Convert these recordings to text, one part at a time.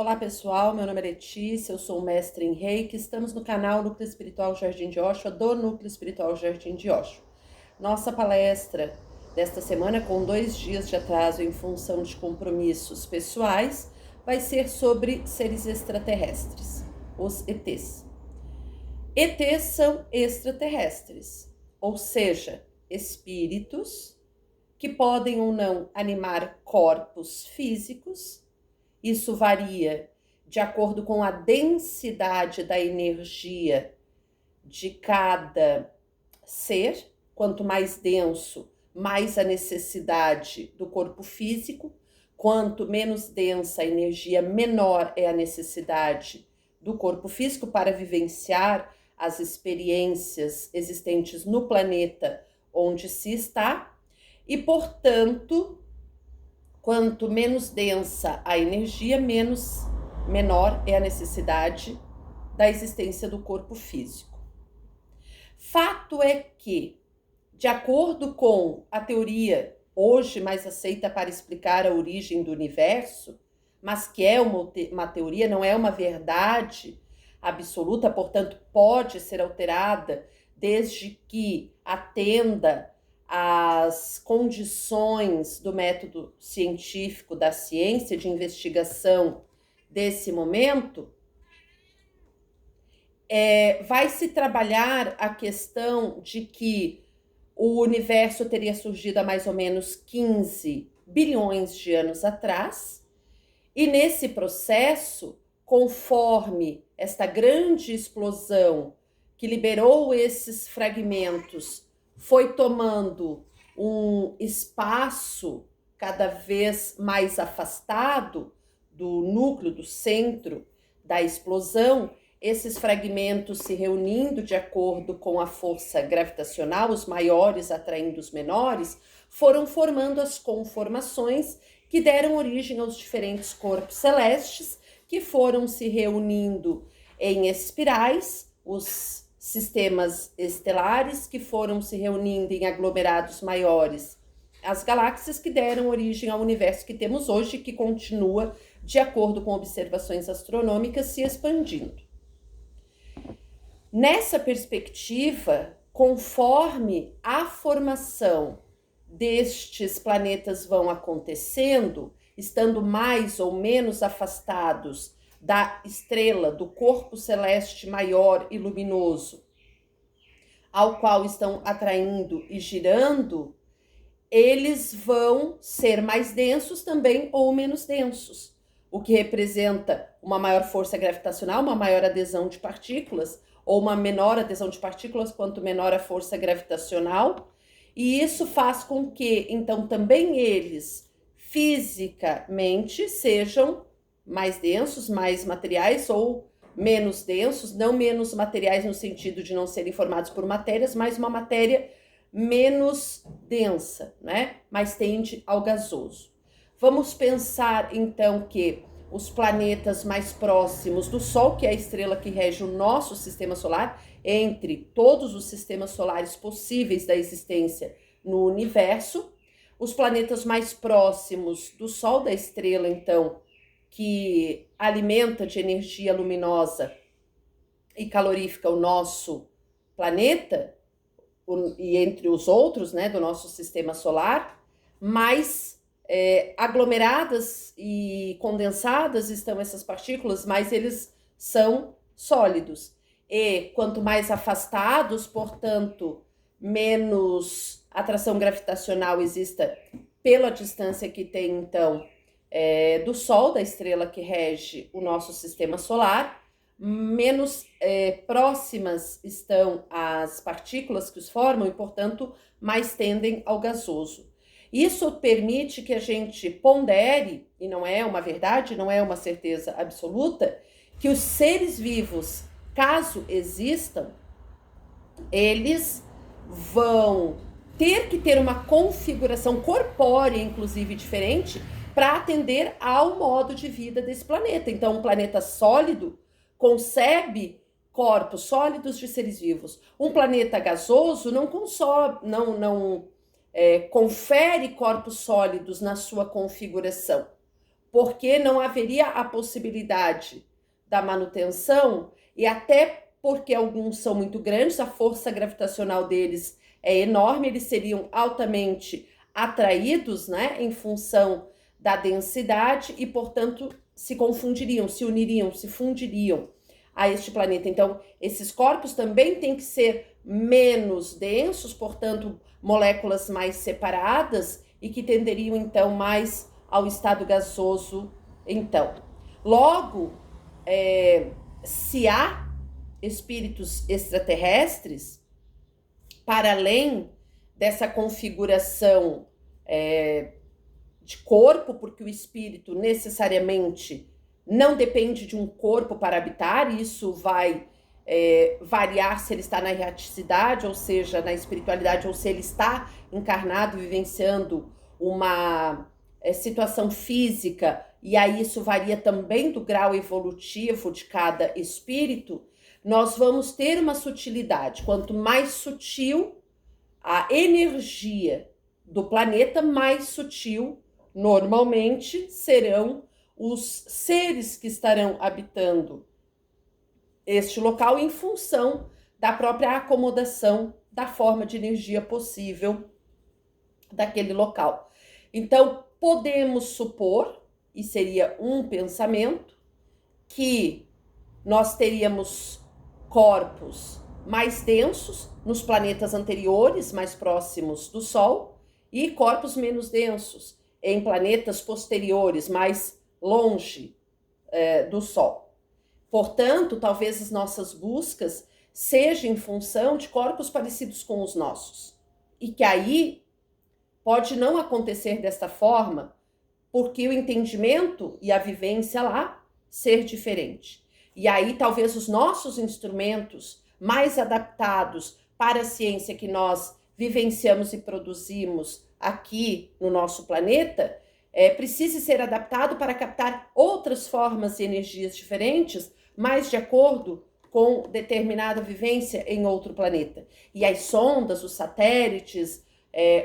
Olá pessoal, meu nome é Letícia, eu sou mestre em Reiki, estamos no canal Núcleo Espiritual Jardim de Osho, do Núcleo Espiritual Jardim de Osho. Nossa palestra desta semana, com 2 dias de atraso em função de compromissos pessoais, vai ser sobre seres extraterrestres, os ETs. ETs são extraterrestres, ou seja, espíritos que podem ou não animar corpos físicos. Isso varia de acordo com a densidade da energia de cada ser. Quanto mais denso, mais a necessidade do corpo físico. Quanto menos densa a energia, menor é a necessidade do corpo físico para vivenciar as experiências existentes no planeta onde se está. E, portanto, quanto menos densa a energia, menor é a necessidade da existência do corpo físico. Fato é que, de acordo com a teoria hoje mais aceita para explicar a origem do universo, mas que é uma teoria, não é uma verdade absoluta, portanto pode ser alterada desde que atenda as condições do método científico, da ciência de investigação desse momento, vai se trabalhar a questão de que o universo teria surgido há mais ou menos 15 bilhões de anos atrás, e nesse processo, conforme esta grande explosão que liberou esses fragmentos foi tomando um espaço cada vez mais afastado do núcleo, do centro da explosão, esses fragmentos se reunindo de acordo com a força gravitacional, os maiores atraindo os menores, foram formando as conformações que deram origem aos diferentes corpos celestes, que foram se reunindo em espirais, os sistemas estelares, que foram se reunindo em aglomerados maiores, as galáxias, que deram origem ao universo que temos hoje, que continua, de acordo com observações astronômicas, se expandindo. Nessa perspectiva, conforme a formação destes planetas vão acontecendo, estando mais ou menos afastados da estrela, do corpo celeste maior e luminoso, ao qual estão atraindo e girando, eles vão ser mais densos também ou menos densos, o que representa uma maior força gravitacional, uma maior adesão de partículas, ou uma menor adesão de partículas, quanto menor a força gravitacional, e isso faz com que, então, também eles, fisicamente, sejam mais densos, mais materiais, ou menos densos, não menos materiais no sentido de não serem formados por matérias, mas uma matéria menos densa, né? Mas tende ao gasoso. Vamos pensar, então, que os planetas mais próximos do Sol, que é a estrela que rege o nosso sistema solar, entre todos os sistemas solares possíveis da existência no universo, os planetas mais próximos do Sol, da estrela, então, que alimenta de energia luminosa e calorífica o nosso planeta, e entre os outros, né, do nosso sistema solar, mais aglomeradas e condensadas estão essas partículas, mais eles são sólidos. E quanto mais afastados, portanto, menos atração gravitacional exista pela distância que tem, então, do Sol, da estrela que rege o nosso sistema solar, menos próximas estão as partículas que os formam e, portanto, mais tendem ao gasoso. Isso permite que a gente pondere, e não é uma verdade, não é uma certeza absoluta, que os seres vivos, caso existam, eles vão ter que ter uma configuração corpórea, inclusive, diferente, para atender ao modo de vida desse planeta. Então, um planeta sólido concebe corpos sólidos de seres vivos. Um planeta gasoso não confere corpos sólidos na sua configuração. porque não haveria a possibilidade da manutenção, e até porque alguns são muito grandes, a força gravitacional deles é enorme, eles seriam altamente atraídos, né, em função da densidade e, portanto, se confundiriam, se uniriam, se fundiriam a este planeta. Então, esses corpos também têm que ser menos densos, portanto, moléculas mais separadas e que tenderiam, então, mais ao estado gasoso, então. Logo, se há espíritos extraterrestres, para além dessa configuração de corpo, porque o espírito necessariamente não depende de um corpo para habitar, isso vai variar se ele está na erraticidade, ou seja, na espiritualidade, ou se ele está encarnado, vivenciando uma situação física, e aí isso varia também do grau evolutivo de cada espírito. Nós vamos ter uma sutilidade. Quanto mais sutil a energia do planeta, mais sutil, normalmente, serão os seres que estarão habitando este local em função da própria acomodação da forma de energia possível daquele local. Então, podemos supor, e seria um pensamento, que nós teríamos corpos mais densos nos planetas anteriores, mais próximos do Sol, e corpos menos densos em planetas posteriores, mais longe do Sol. Portanto, talvez as nossas buscas sejam em função de corpos parecidos com os nossos. E que aí pode não acontecer desta forma, porque o entendimento e a vivência lá ser diferente. E aí talvez os nossos instrumentos mais adaptados para a ciência que nós vivenciamos e produzimos aqui no nosso planeta, precise ser adaptado para captar outras formas e energias diferentes, mais de acordo com determinada vivência em outro planeta. E as sondas, os satélites,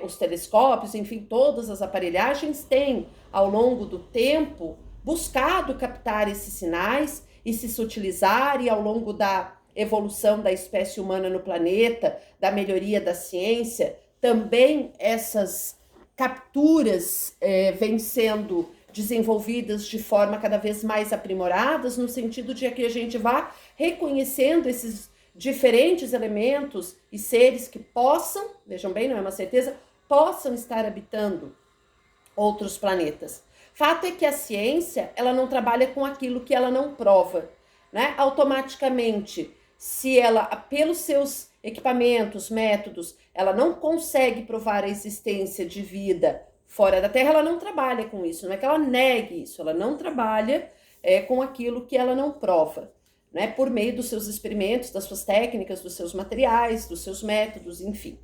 os telescópios, enfim, todas as aparelhagens têm, ao longo do tempo, buscado captar esses sinais e se sutilizar, e ao longo da evolução da espécie humana no planeta, da melhoria da ciência, também essas capturas vêm sendo desenvolvidas de forma cada vez mais aprimoradas, no sentido de que a gente vá reconhecendo esses diferentes elementos e seres que possam, vejam bem, não é uma certeza, possam estar habitando outros planetas. Fato é que a ciência, ela não trabalha com aquilo que ela não prova, né? Automaticamente, se ela, pelos seus equipamentos, métodos, ela não consegue provar a existência de vida fora da Terra, ela não trabalha com isso, não é que ela negue isso, ela não trabalha com aquilo que ela não prova, né? Por meio dos seus experimentos, das suas técnicas, dos seus materiais, dos seus métodos, enfim.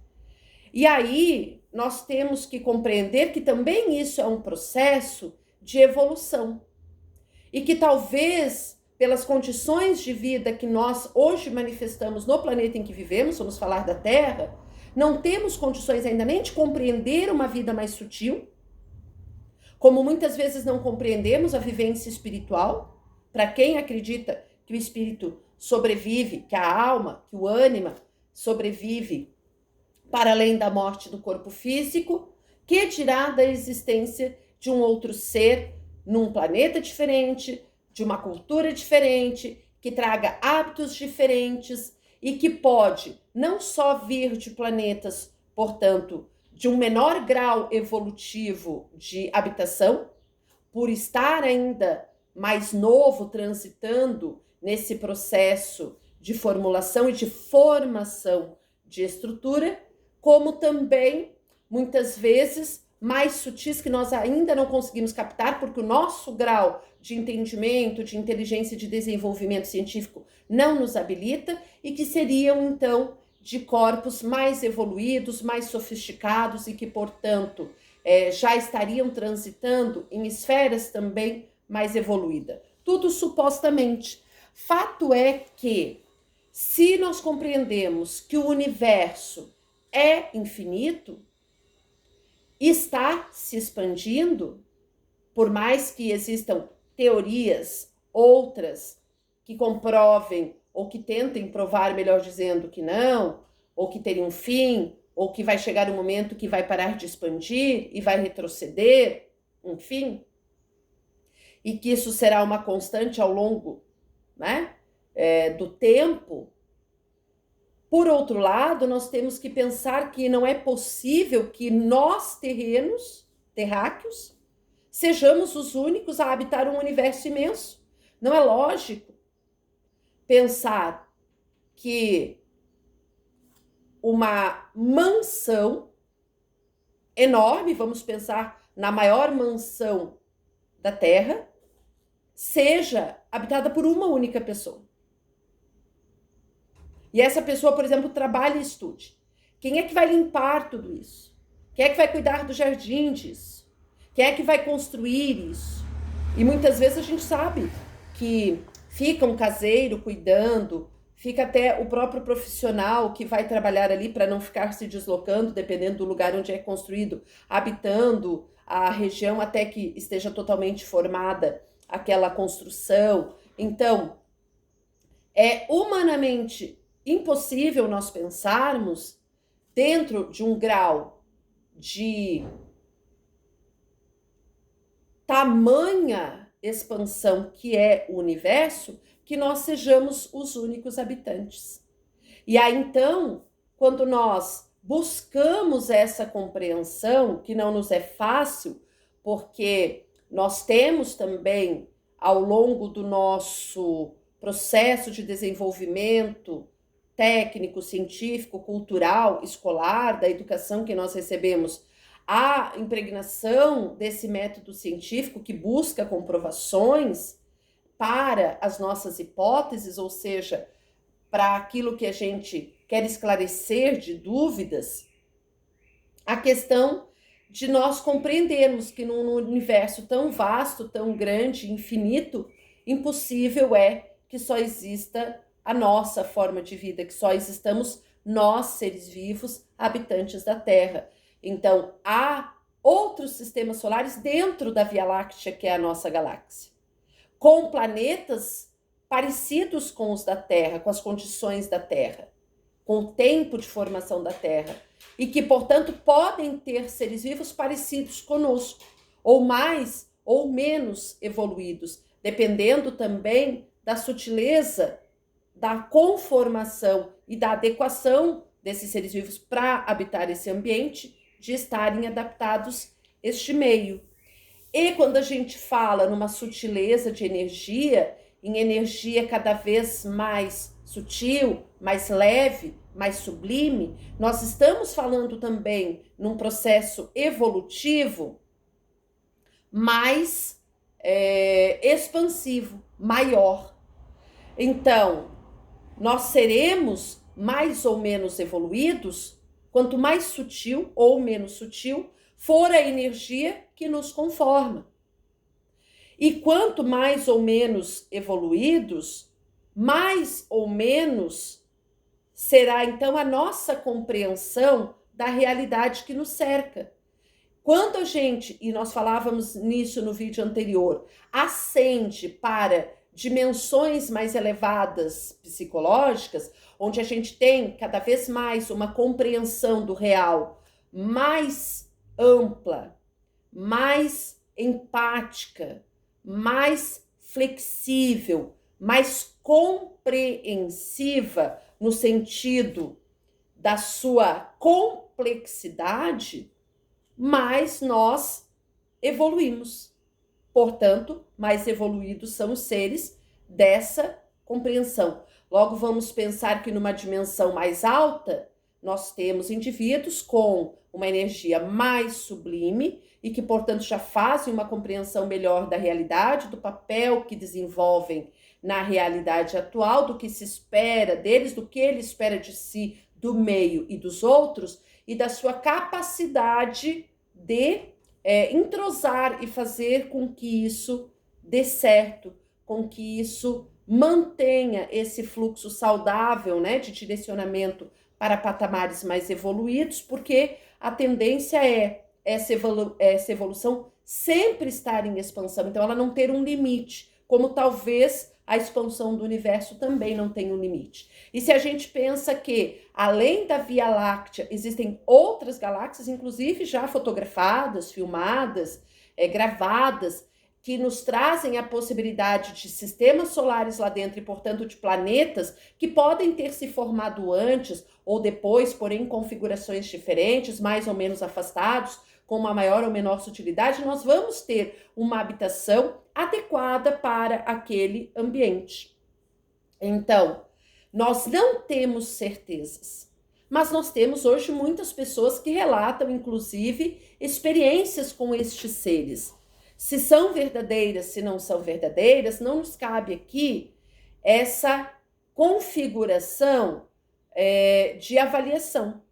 E aí nós temos que compreender que também isso é um processo de evolução e que talvez pelas condições de vida que nós hoje manifestamos no planeta em que vivemos, vamos falar da Terra, não temos condições ainda nem de compreender uma vida mais sutil, como muitas vezes não compreendemos a vivência espiritual. Para quem acredita que o espírito sobrevive, que a alma, que o ânima sobrevive para além da morte do corpo físico, que dirá da existência de um outro ser num planeta diferente, de uma cultura diferente, que traga hábitos diferentes e que pode não só vir de planetas, portanto, de um menor grau evolutivo de habitação, por estar ainda mais novo, transitando nesse processo de formulação e de formação de estrutura, como também, muitas vezes, mais sutis que nós ainda não conseguimos captar, porque o nosso grau de entendimento, de inteligência e de desenvolvimento científico não nos habilita, e que seriam, então, de corpos mais evoluídos, mais sofisticados e que, portanto, já estariam transitando em esferas também mais evoluídas. Tudo supostamente. Fato é que, se nós compreendemos que o universo é infinito, está se expandindo, por mais que existam teorias, outras que comprovem ou que tentem provar, melhor dizendo, que não, ou que teria um fim, ou que vai chegar um momento que vai parar de expandir e vai retroceder, enfim, e que isso será uma constante ao longo, né, do tempo. Por outro lado, nós temos que pensar que não é possível que nós, terráqueos, sejamos os únicos a habitar um universo imenso. Não é lógico pensar que uma mansão enorme, vamos pensar na maior mansão da Terra, seja habitada por uma única pessoa. E essa pessoa, por exemplo, trabalha e estude. Quem é que vai limpar tudo isso? Quem é que vai cuidar do jardim disso? Quem é que vai construir isso? E muitas vezes a gente sabe que fica um caseiro cuidando, fica até o próprio profissional que vai trabalhar ali para não ficar se deslocando, dependendo do lugar onde é construído, habitando a região até que esteja totalmente formada aquela construção. Então, é humanamente impossível nós pensarmos dentro de um grau de tamanha expansão que é o universo, que nós sejamos os únicos habitantes. E aí então, quando nós buscamos essa compreensão, que não nos é fácil, porque nós temos também, ao longo do nosso processo de desenvolvimento técnico, científico, cultural, escolar, da educação que nós recebemos, a impregnação desse método científico que busca comprovações para as nossas hipóteses, ou seja, para aquilo que a gente quer esclarecer de dúvidas, a questão de nós compreendermos que num universo tão vasto, tão grande, infinito, impossível é que só exista a nossa forma de vida, que só existamos nós, seres vivos, habitantes da Terra. Então, há outros sistemas solares dentro da Via Láctea, que é a nossa galáxia, com planetas parecidos com os da Terra, com as condições da Terra, com o tempo de formação da Terra, e que, portanto, podem ter seres vivos parecidos conosco, ou mais ou menos evoluídos, dependendo também da sutileza, da conformação e da adequação desses seres vivos para habitar esse ambiente, de estarem adaptados a este meio. E quando a gente fala numa sutileza de energia, em energia cada vez mais sutil, mais leve, mais sublime, nós estamos falando também num processo evolutivo mais expansivo, maior. Então, nós seremos mais ou menos evoluídos quanto mais sutil ou menos sutil for a energia que nos conforma. E quanto mais ou menos evoluídos, mais ou menos será então a nossa compreensão da realidade que nos cerca. Quando a gente, e nós falávamos nisso no vídeo anterior, ascende para dimensões mais elevadas psicológicas, onde a gente tem cada vez mais uma compreensão do real mais ampla, mais empática, mais flexível, mais compreensiva no sentido da sua complexidade, mais nós evoluímos. Portanto, mais evoluídos são os seres dessa compreensão. Logo, vamos pensar que numa dimensão mais alta, nós temos indivíduos com uma energia mais sublime e que, portanto, já fazem uma compreensão melhor da realidade, do papel que desenvolvem na realidade atual, do que se espera deles, do que ele espera de si, do meio e dos outros, e da sua capacidade de entrosar e fazer com que isso dê certo, com que isso mantenha esse fluxo saudável, né, de direcionamento para patamares mais evoluídos, porque a tendência é essa evolução sempre estar em expansão, então ela não ter um limite, como talvez a expansão do universo também não tem um limite. E se a gente pensa que, além da Via Láctea, existem outras galáxias, inclusive já fotografadas, filmadas, gravadas, que nos trazem a possibilidade de sistemas solares lá dentro e, portanto, de planetas que podem ter se formado antes ou depois, porém em configurações diferentes, mais ou menos afastados, com uma maior ou menor sutilidade, nós vamos ter uma habitação adequada para aquele ambiente. Então, nós não temos certezas, mas nós temos hoje muitas pessoas que relatam, inclusive, experiências com estes seres. Se são verdadeiras, se não são verdadeiras, não nos cabe aqui essa configuração de avaliação.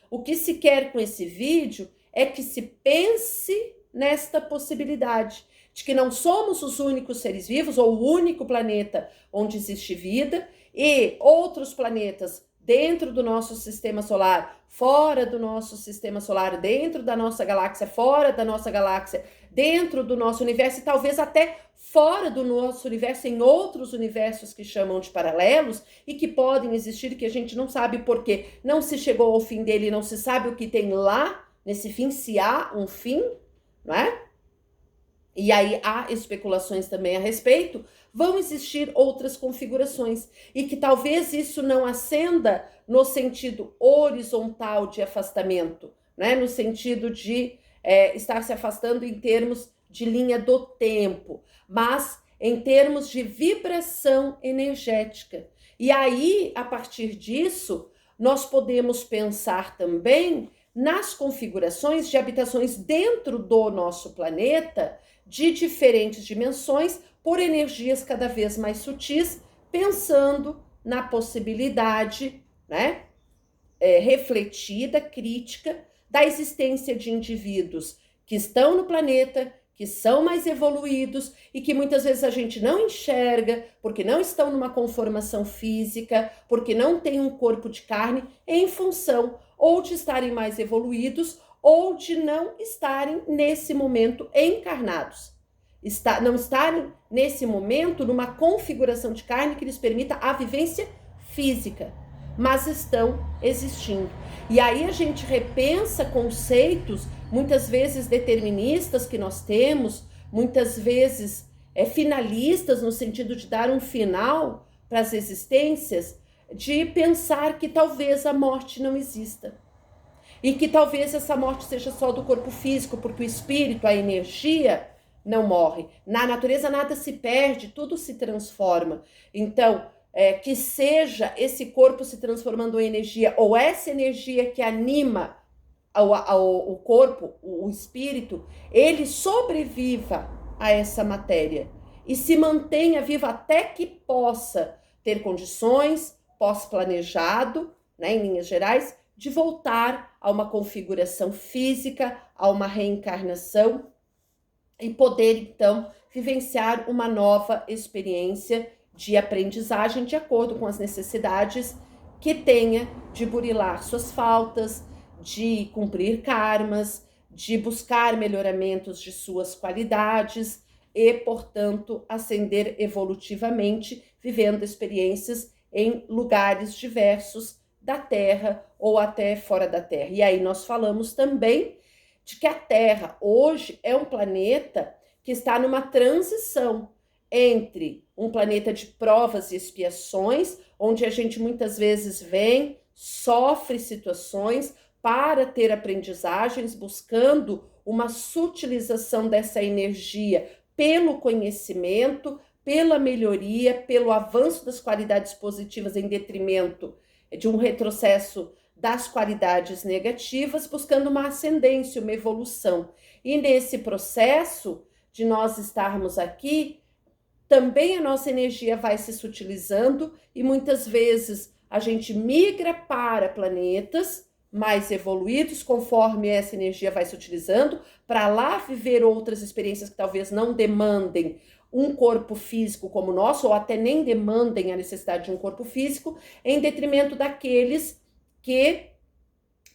O que se quer com esse vídeo é que se pense nesta possibilidade de que não somos os únicos seres vivos ou o único planeta onde existe vida e outros planetas dentro do nosso sistema solar, fora do nosso sistema solar, dentro da nossa galáxia, fora da nossa galáxia, dentro do nosso universo e talvez até fora do nosso universo, em outros universos que chamam de paralelos e que podem existir, que a gente não sabe porque não se chegou ao fim dele, não se sabe o que tem lá nesse fim, se há um fim, não é? E aí há especulações também a respeito, vão existir outras configurações e que talvez isso não ascenda no sentido horizontal de afastamento, né? No sentido de estar se afastando em termos de linha do tempo, mas em termos de vibração energética. E aí, a partir disso, nós podemos pensar também nas configurações de habitações dentro do nosso planeta de diferentes dimensões por energias cada vez mais sutis, pensando na possibilidade, né, refletida, crítica, da existência de indivíduos que estão no planeta, que são mais evoluídos e que muitas vezes a gente não enxerga porque não estão numa conformação física, porque não têm um corpo de carne, em função ou de estarem mais evoluídos ou de não estarem nesse momento encarnados. Não estarem nesse momento numa configuração de carne que lhes permita a vivência física, mas estão existindo. E aí a gente repensa conceitos, muitas vezes deterministas que nós temos, muitas vezes finalistas no sentido de dar um final para as existências, de pensar que talvez a morte não exista. E que talvez essa morte seja só do corpo físico, porque o espírito, a energia, não morre. Na natureza nada se perde, tudo se transforma. Então, que seja esse corpo se transformando em energia, ou essa energia que anima o corpo, o espírito, ele sobreviva a essa matéria e se mantenha viva até que possa ter condições, pós-planejado, né, em linhas gerais, de voltar a uma configuração física, a uma reencarnação e poder, então, vivenciar uma nova experiência de aprendizagem de acordo com as necessidades que tenha de burilar suas faltas, de cumprir karmas, de buscar melhoramentos de suas qualidades e, portanto, ascender evolutivamente, vivendo experiências em lugares diversos da Terra ou até fora da Terra. E aí nós falamos também de que a Terra hoje é um planeta que está numa transição entre um planeta de provas e expiações, onde a gente muitas vezes vem, sofre situações para ter aprendizagens, buscando uma sutilização dessa energia pelo conhecimento, pela melhoria, pelo avanço das qualidades positivas em detrimento de um retrocesso das qualidades negativas, buscando uma ascendência, uma evolução. E nesse processo de nós estarmos aqui, também a nossa energia vai se sutilizando e muitas vezes a gente migra para planetas mais evoluídos conforme essa energia vai se utilizando, para lá viver outras experiências que talvez não demandem um corpo físico como o nosso, ou até nem demandem a necessidade de um corpo físico, em detrimento daqueles que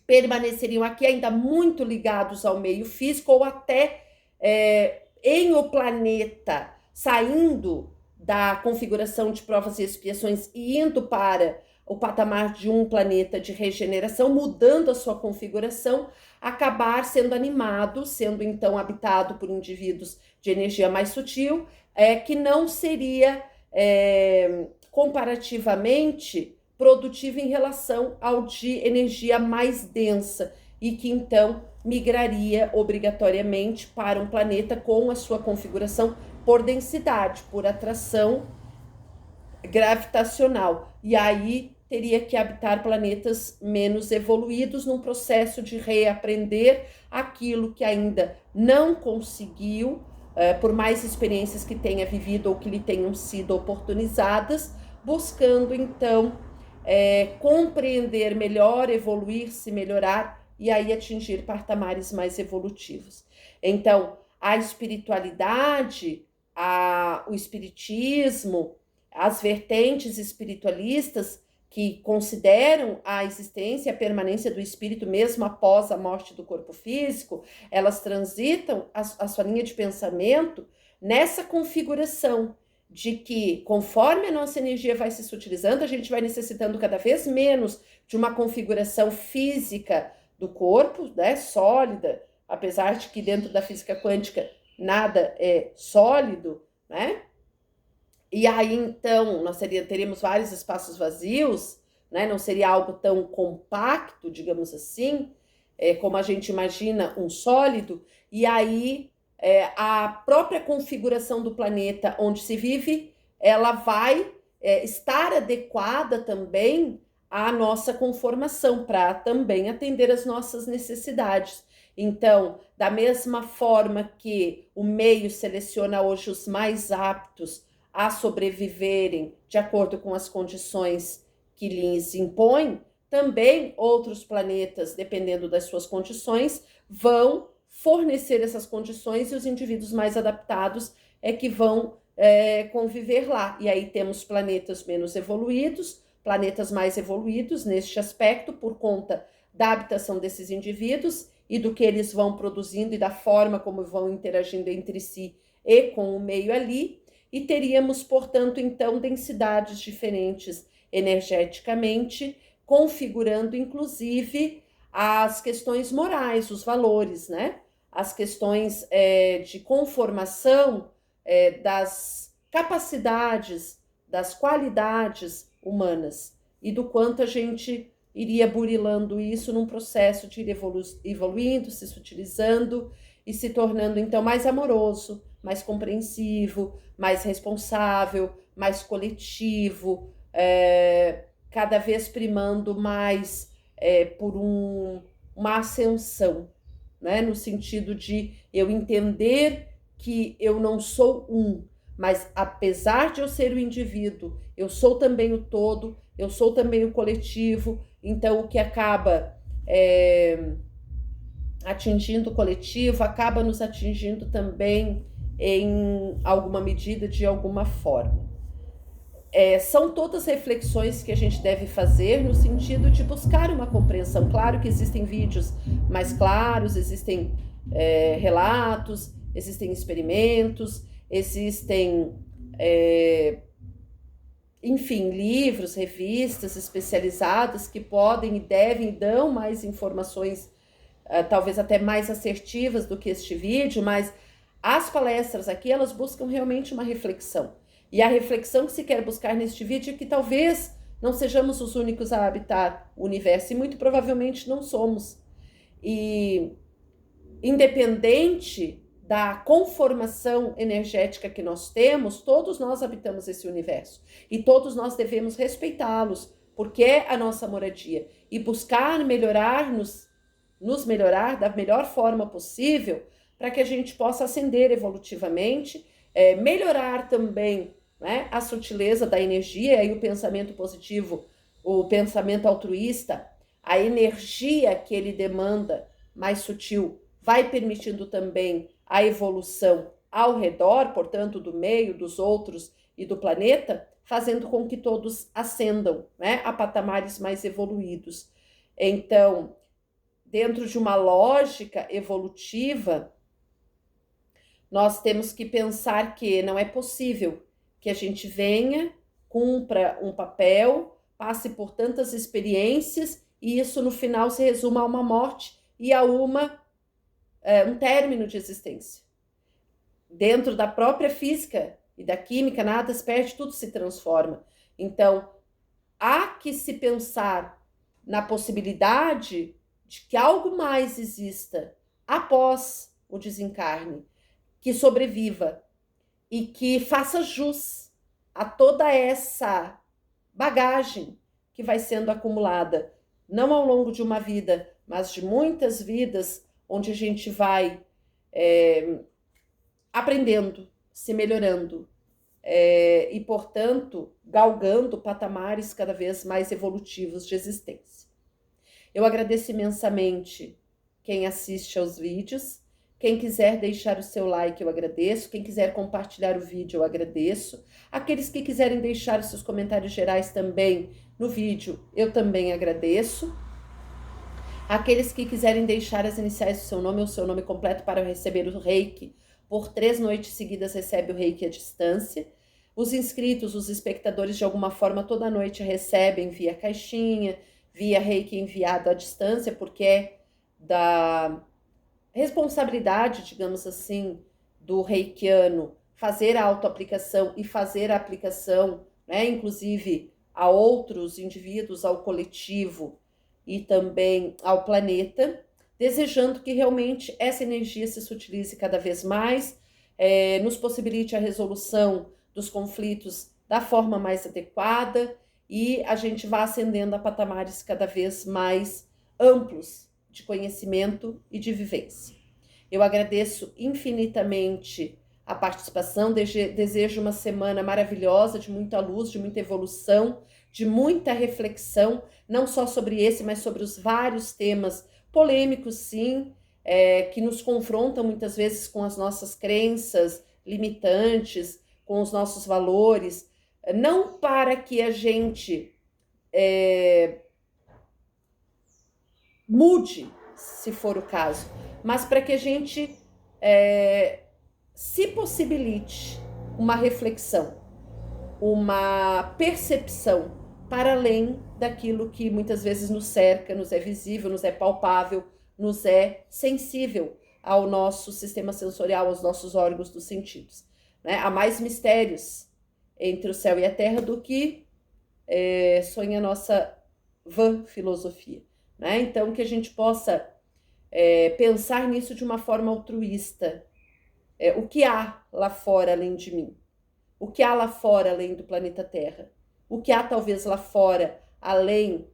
permaneceriam aqui ainda muito ligados ao meio físico ou até em o planeta, saindo da configuração de provas e expiações e indo para o patamar de um planeta de regeneração, mudando a sua configuração, acabar sendo animado, sendo então habitado por indivíduos de energia mais sutil, que não seria comparativamente produtivo em relação ao de energia mais densa, e que então migraria obrigatoriamente para um planeta com a sua configuração por densidade, por atração gravitacional. E aí teria que habitar planetas menos evoluídos num processo de reaprender aquilo que ainda não conseguiu, por mais experiências que tenha vivido ou que lhe tenham sido oportunizadas, buscando então compreender melhor, evoluir-se, melhorar e aí atingir patamares mais evolutivos. Então, a espiritualidade, o espiritismo, as vertentes espiritualistas que consideram a existência e a permanência do espírito mesmo após a morte do corpo físico, elas transitam a sua linha de pensamento nessa configuração de que, conforme a nossa energia vai se sutilizando, a gente vai necessitando cada vez menos de uma configuração física do corpo, né, sólida, apesar de que dentro da física quântica nada é sólido, né? E aí, então, nós teríamos vários espaços vazios, né? Não seria algo tão compacto, digamos assim, como a gente imagina um sólido. E aí, a própria configuração do planeta onde se vive, ela vai estar adequada também à nossa conformação, para também atender às nossas necessidades. Então, da mesma forma que o meio seleciona hoje os mais aptos a sobreviverem de acordo com as condições que lhes impõem, também outros planetas, dependendo das suas condições, vão fornecer essas condições e os indivíduos mais adaptados que vão conviver lá. E aí temos planetas menos evoluídos, planetas mais evoluídos neste aspecto, por conta da habitação desses indivíduos e do que eles vão produzindo e da forma como vão interagindo entre si e com o meio ali. E teríamos, portanto, então, densidades diferentes energeticamente, configurando, inclusive, as questões morais, os valores, né? As questões de conformação das capacidades, das qualidades humanas, e do quanto a gente iria burilando isso num processo de ir evoluindo, se sutilizando e se tornando, então, mais amoroso, mais compreensivo, mais responsável, mais coletivo, cada vez primando mais por uma ascensão, né? No sentido de eu entender que eu não sou mas apesar de eu ser o indivíduo, eu sou também o todo, eu sou também o coletivo. Então, o que acaba atingindo o coletivo acaba nos atingindo também em alguma medida, de alguma forma. São todas reflexões que a gente deve fazer no sentido de buscar uma compreensão. Claro que existem vídeos mais claros, existem relatos, existem experimentos, existem, enfim, livros, revistas especializadas que podem e devem, dão mais informações, talvez até mais assertivas do que este vídeo, mas as palestras aqui, elas buscam realmente uma reflexão. E a reflexão que se quer buscar neste vídeo é que talvez não sejamos os únicos a habitar o universo, e muito provavelmente não somos. E independente da conformação energética que nós temos, todos nós habitamos esse universo. E todos nós devemos respeitá-los, porque é a nossa moradia. E buscar nos melhorar da melhor forma possível, para que a gente possa ascender evolutivamente, melhorar também, né, a sutileza da energia e o pensamento positivo, o pensamento altruísta, a energia que ele demanda mais sutil, vai permitindo também a evolução ao redor, portanto, do meio, dos outros e do planeta, fazendo com que todos ascendam, né, a patamares mais evoluídos. Então, dentro de uma lógica evolutiva, Nós temos que pensar que não é possível que a gente venha, cumpra um papel, passe por tantas experiências e isso no final se resuma a uma morte e a um término de existência. Dentro da própria física e da química, nada se perde, tudo se transforma. Então, há que se pensar na possibilidade de que algo mais exista após o desencarne, que sobreviva e que faça jus a toda essa bagagem que vai sendo acumulada, não ao longo de uma vida, mas de muitas vidas, onde a gente vai aprendendo, se melhorando e, portanto, galgando patamares cada vez mais evolutivos de existência. Eu agradeço imensamente quem assiste aos vídeos. Quem quiser deixar o seu like, eu agradeço. Quem quiser compartilhar o vídeo, eu agradeço. Aqueles que quiserem deixar os seus comentários gerais também no vídeo, eu também agradeço. Aqueles que quiserem deixar as iniciais do seu nome ou o seu nome completo para receber o reiki, por 3 noites seguidas recebe o reiki à distância. Os inscritos, os espectadores, de alguma forma, toda noite recebem via caixinha, via reiki enviado à distância, porque é da responsabilidade, digamos assim, do reikiano fazer a autoaplicação e fazer a aplicação, né, inclusive a outros indivíduos, ao coletivo e também ao planeta, desejando que realmente essa energia se utilize cada vez mais, nos possibilite a resolução dos conflitos da forma mais adequada e a gente vá ascendendo a patamares cada vez mais amplos de conhecimento e de vivência. Eu agradeço infinitamente a participação, desejo uma semana maravilhosa, de muita luz, de muita evolução, de muita reflexão, não só sobre esse, mas sobre os vários temas polêmicos, sim, que nos confrontam muitas vezes com as nossas crenças limitantes, com os nossos valores, não para que a gente mude, se for o caso, mas para que a gente se possibilite uma reflexão, uma percepção para além daquilo que muitas vezes nos cerca, nos é visível, nos é palpável, nos é sensível ao nosso sistema sensorial, aos nossos órgãos dos sentidos. Né? Há mais mistérios entre o céu e a terra do que sonha a nossa vã filosofia. Né? Então, que a gente possa pensar nisso de uma forma altruísta. O que há lá fora além de mim? O que há lá fora além do planeta Terra? O que há talvez lá fora além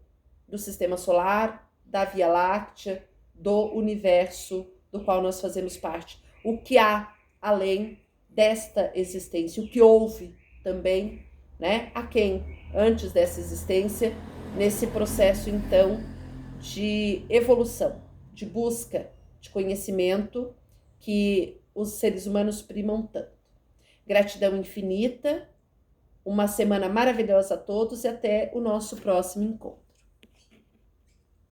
do sistema solar, da Via Láctea, do universo do qual nós fazemos parte? O que há além desta existência? O que houve também, né? A quem antes dessa existência, nesse processo então de evolução, de busca de conhecimento que os seres humanos primam tanto. Gratidão infinita, uma semana maravilhosa a todos e até o nosso próximo encontro.